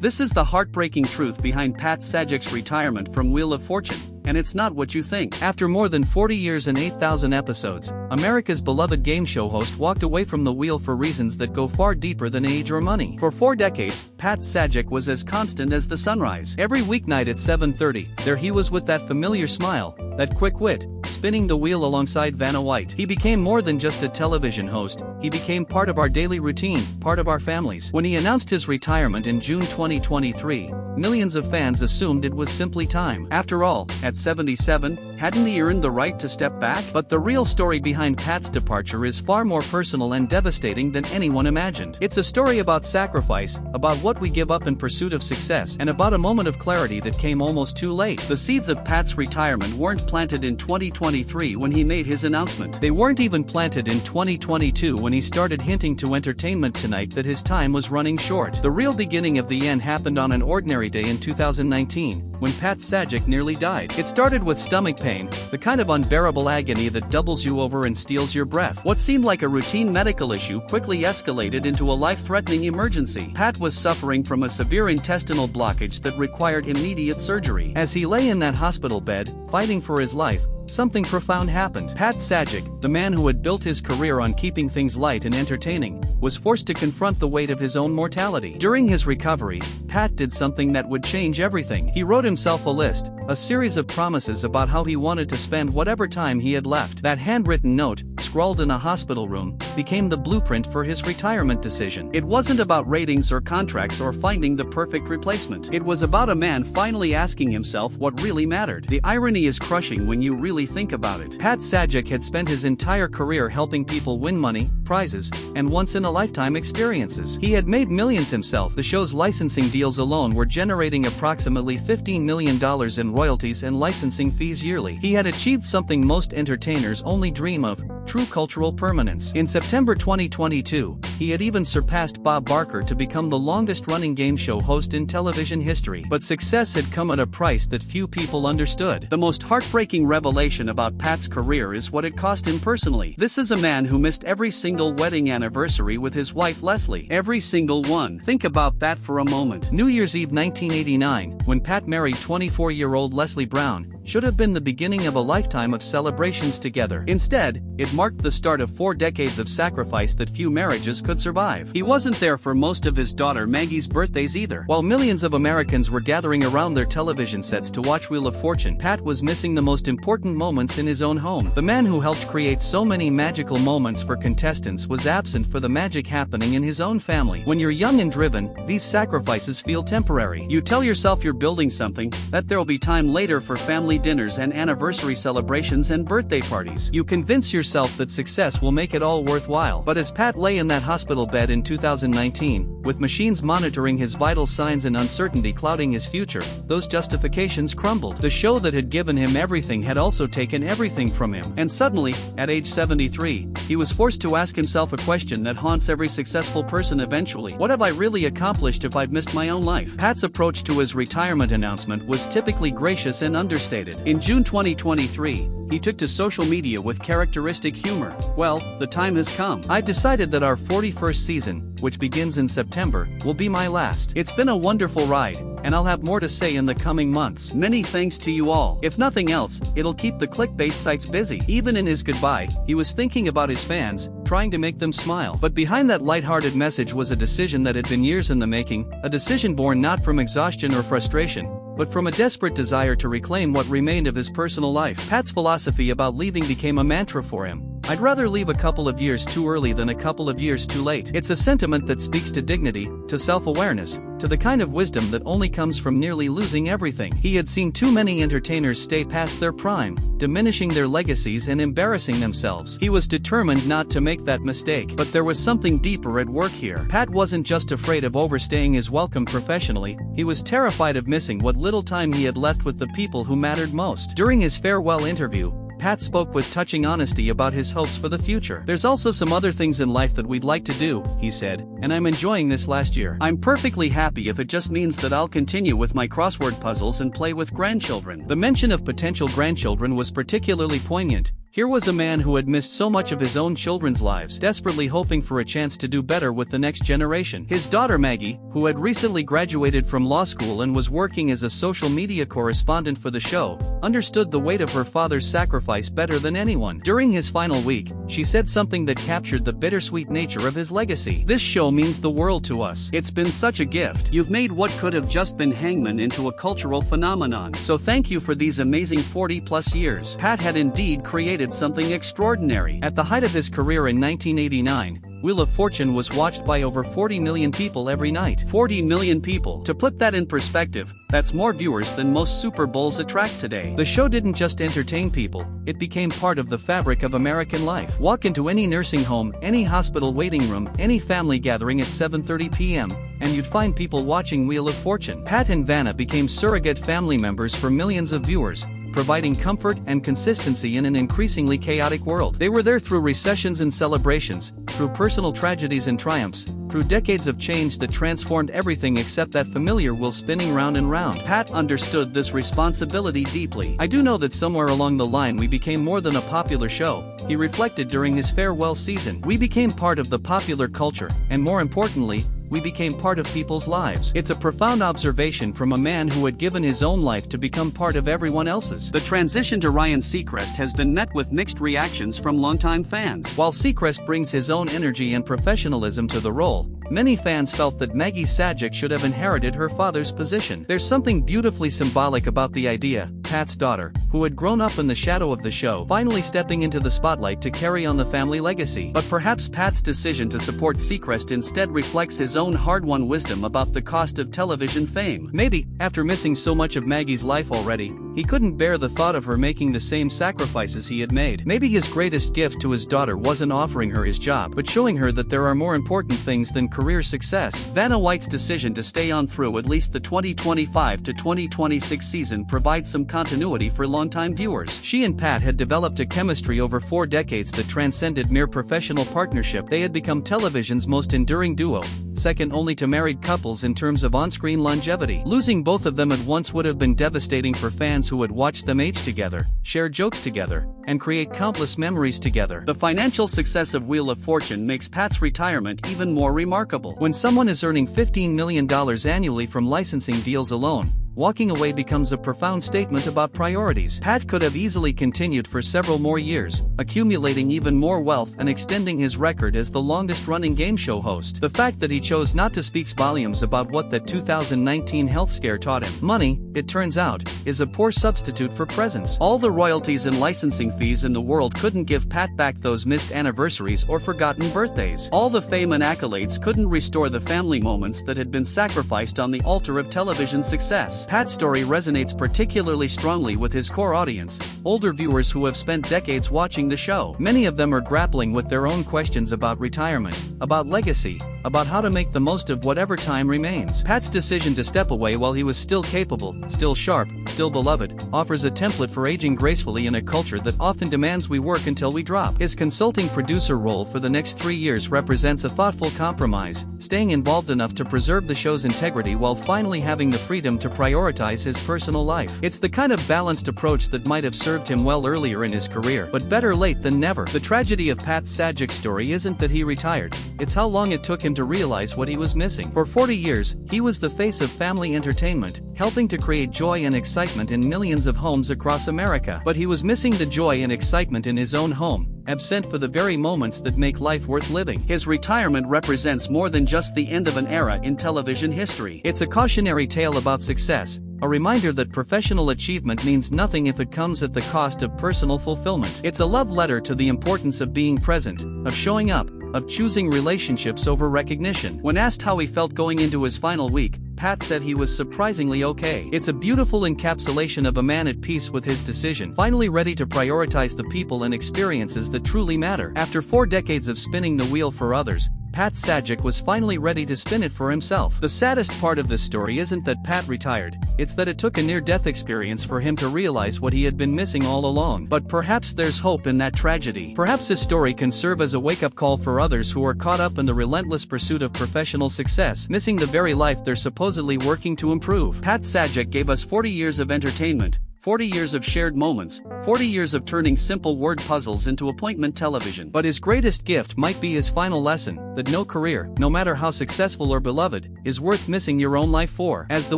This is the heartbreaking truth behind Pat Sajak's retirement from Wheel of Fortune. And it's not what you think. After more than 40 years and 8,000 episodes, America's beloved game show host walked away from the wheel for reasons that go far deeper than age or money. For 4 decades, Pat Sajak was as constant as the sunrise. Every weeknight at 7:30, there he was with that familiar smile, that quick wit, spinning the wheel alongside Vanna White. He became more than just a television host, he became part of our daily routine, part of our families. When he announced his retirement in June 2023, millions of fans assumed it was simply time. After all, at 77, hadn't he earned the right to step back? But the real story behind Pat's departure is far more personal and devastating than anyone imagined. It's a story about sacrifice, about what we give up in pursuit of success, and about a moment of clarity that came almost too late. The seeds of Pat's retirement weren't planted in 2023 when he made his announcement. They weren't even planted in 2022 when he started hinting to Entertainment Tonight that his time was running short. The real beginning of the end happened on an ordinary day in 2019, when Pat Sajak nearly died. It started with stomach pain, the kind of unbearable agony that doubles you over and steals your breath. What seemed like a routine medical issue quickly escalated into a life-threatening emergency. Pat was suffering from a severe intestinal blockage that required immediate surgery. As he lay in that hospital bed, fighting for his life, something profound happened. Pat Sajak, the man who had built his career on keeping things light and entertaining, was forced to confront the weight of his own mortality. During his recovery, Pat did something that would change everything. He wrote himself a list, a series of promises about how he wanted to spend whatever time he had left. That handwritten note, scrawled in a hospital room, became the blueprint for his retirement decision. It wasn't about ratings or contracts or finding the perfect replacement. It was about a man finally asking himself what really mattered. The irony is crushing when you really think about it. Pat Sajak had spent his entire career helping people win money, prizes, and once-in-a-lifetime experiences. He had made millions himself. The show's licensing deals alone were generating approximately $15 million in royalties and licensing fees yearly. He had achieved something most entertainers only dream of: true cultural permanence. In September 2022, he had even surpassed Bob Barker to become the longest-running game show host in television history. But success had come at a price that few people understood. The most heartbreaking revelation about Pat's career is what it cost him personally. This is a man who missed every single wedding anniversary with his wife Leslie. Every single one. Think about that for a moment. New Year's Eve 1989, when Pat married 24-year-old Leslie Brown, should have been the beginning of a lifetime of celebrations together. Instead, it marked the start of 4 decades of sacrifice that few marriages could survive. He wasn't there for most of his daughter Maggie's birthdays either. While millions of Americans were gathering around their television sets to watch Wheel of Fortune, Pat was missing the most important moments in his own home. The man who helped create so many magical moments for contestants was absent for the magic happening in his own family. When you're young and driven, these sacrifices feel temporary. You tell yourself you're building something, that there'll be time later for family dinners and anniversary celebrations and birthday parties. You convince yourself that success will make it all worthwhile. But as Pat lay in that hospital bed in 2019, with machines monitoring his vital signs and uncertainty clouding his future, those justifications crumbled. The show that had given him everything had also taken everything from him. And suddenly, at age 73, he was forced to ask himself a question that haunts every successful person eventually. What have I really accomplished if I've missed my own life? Pat's approach to his retirement announcement was typically gracious and understated. In June 2023, he took to social media with characteristic humor. Well, the time has come. I've decided that our 41st season, which begins in September, will be my last. It's been a wonderful ride, and I'll have more to say in the coming months. Many thanks to you all. If nothing else, it'll keep the clickbait sites busy. Even in his goodbye, he was thinking about his fans, trying to make them smile. But behind that lighthearted message was a decision that had been years in the making, a decision born not from exhaustion or frustration, but from a desperate desire to reclaim what remained of his personal life. Pat's philosophy about leaving became a mantra for him. I'd rather leave a couple of years too early than a couple of years too late. It's a sentiment that speaks to dignity, to self-awareness, to the kind of wisdom that only comes from nearly losing everything. He had seen too many entertainers stay past their prime, diminishing their legacies and embarrassing themselves. He was determined not to make that mistake. But there was something deeper at work here. Pat wasn't just afraid of overstaying his welcome professionally, he was terrified of missing what little time he had left with the people who mattered most. During his farewell interview, Pat spoke with touching honesty about his hopes for the future. There's also some other things in life that we'd like to do, he said, and I'm enjoying this last year. I'm perfectly happy if it just means that I'll continue with my crossword puzzles and play with grandchildren. The mention of potential grandchildren was particularly poignant. Here was a man who had missed so much of his own children's lives, desperately hoping for a chance to do better with the next generation. His daughter Maggie, who had recently graduated from law school and was working as a social media correspondent for the show, understood the weight of her father's sacrifice better than anyone. During his final week, she said something that captured the bittersweet nature of his legacy. "This show means the world to us. It's been such a gift. You've made what could have just been Hangman into a cultural phenomenon. So thank you for these amazing 40-plus years." Pat had indeed created something extraordinary. At the height of his career in 1989, Wheel of Fortune was watched by over 40 million people every night. 40 million people. To put that in perspective, that's more viewers than most Super Bowls attract today. The show didn't just entertain people, it became part of the fabric of American life. Walk into any nursing home, any hospital waiting room, any family gathering at 7:30 p.m., and you'd find people watching Wheel of Fortune. Pat and Vanna became surrogate family members for millions of viewers, providing comfort and consistency in an increasingly chaotic world. They were there through recessions and celebrations, through personal tragedies and triumphs, through decades of change that transformed everything except that familiar wheel spinning round and round. Pat understood this responsibility deeply. "I do know that somewhere along the line we became more than a popular show," he reflected during his farewell season. "We became part of the popular culture, and more importantly, we became part of people's lives." It's a profound observation from a man who had given his own life to become part of everyone else's. The transition to Ryan Seacrest has been met with mixed reactions from longtime fans. While Seacrest brings his own energy and professionalism to the role, many fans felt that Maggie Sajak should have inherited her father's position. There's something beautifully symbolic about the idea, Pat's daughter, who had grown up in the shadow of the show, finally stepping into the spotlight to carry on the family legacy. But perhaps Pat's decision to support Seacrest instead reflects his own hard-won wisdom about the cost of television fame. Maybe, after missing so much of Maggie's life already, he couldn't bear the thought of her making the same sacrifices he had made. Maybe his greatest gift to his daughter wasn't offering her his job, but showing her that there are more important things than career success. Vanna White's decision to stay on through at least the 2025 to 2026 season provides some continuity for longtime viewers. She and Pat had developed a chemistry over 4 decades that transcended mere professional partnership. They had become television's most enduring duo, second only to married couples in terms of on-screen longevity. Losing both of them at once would have been devastating for fans who had watched them age together, share jokes together, and create countless memories together. The financial success of Wheel of Fortune makes Pat's retirement even more remarkable. When someone is earning $15 million annually from licensing deals alone, walking away becomes a profound statement about priorities. Pat could have easily continued for several more years, accumulating even more wealth and extending his record as the longest-running game show host. The fact that he chose not to speaks volumes about what that 2019 health scare taught him. Money, it turns out, is a poor substitute for presence. All the royalties and licensing fees in the world couldn't give Pat back those missed anniversaries or forgotten birthdays. All the fame and accolades couldn't restore the family moments that had been sacrificed on the altar of television success. Pat's story resonates particularly strongly with his core audience, older viewers who have spent decades watching the show. Many of them are grappling with their own questions about retirement, about legacy, about how to make the most of whatever time remains. Pat's decision to step away while he was still capable, still sharp, still beloved, offers a template for aging gracefully in a culture that often demands we work until we drop. His consulting producer role for the next 3 years represents a thoughtful compromise, staying involved enough to preserve the show's integrity while finally having the freedom to prioritize his personal life. It's the kind of balanced approach that might have served him well earlier in his career, but better late than never. The tragedy of Pat Sajak's story isn't that he retired, it's how long it took him to realize what he was missing. For 40 years, he was the face of family entertainment, helping to create joy and excitement in millions of homes across America. But he was missing the joy and excitement in his own home, absent for the very moments that make life worth living. His retirement represents more than just the end of an era in television history. It's a cautionary tale about success, a reminder that professional achievement means nothing if it comes at the cost of personal fulfillment. It's a love letter to the importance of being present, of showing up, of choosing relationships over recognition. When asked how he felt going into his final week, Pat said he was surprisingly okay. It's a beautiful encapsulation of a man at peace with his decision, finally ready to prioritize the people and experiences that truly matter. After 4 decades of spinning the wheel for others, Pat Sajak was finally ready to spin it for himself. The saddest part of this story isn't that Pat retired, it's that it took a near-death experience for him to realize what he had been missing all along. But perhaps there's hope in that tragedy. Perhaps his story can serve as a wake-up call for others who are caught up in the relentless pursuit of professional success, missing the very life they're supposedly working to improve. Pat Sajak gave us 40 years of entertainment, 40 years of shared moments, 40 years of turning simple word puzzles into appointment television. But his greatest gift might be his final lesson, that no career, no matter how successful or beloved, is worth missing your own life for. As the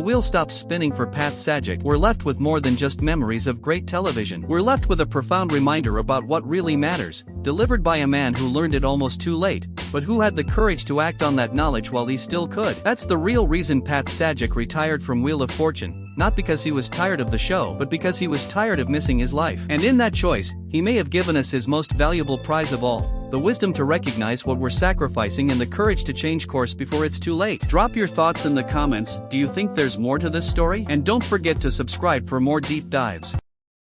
wheel stops spinning for Pat Sajak, we're left with more than just memories of great television. We're left with a profound reminder about what really matters, delivered by a man who learned it almost too late, but who had the courage to act on that knowledge while he still could. That's the real reason Pat Sajak retired from Wheel of Fortune, not because he was tired of the show, but because he was tired of missing his life. And in that choice, he may have given us his most valuable prize of all, the wisdom to recognize what we're sacrificing and the courage to change course before it's too late. Drop your thoughts in the comments. Do you think there's more to this story? And don't forget to subscribe for more deep dives.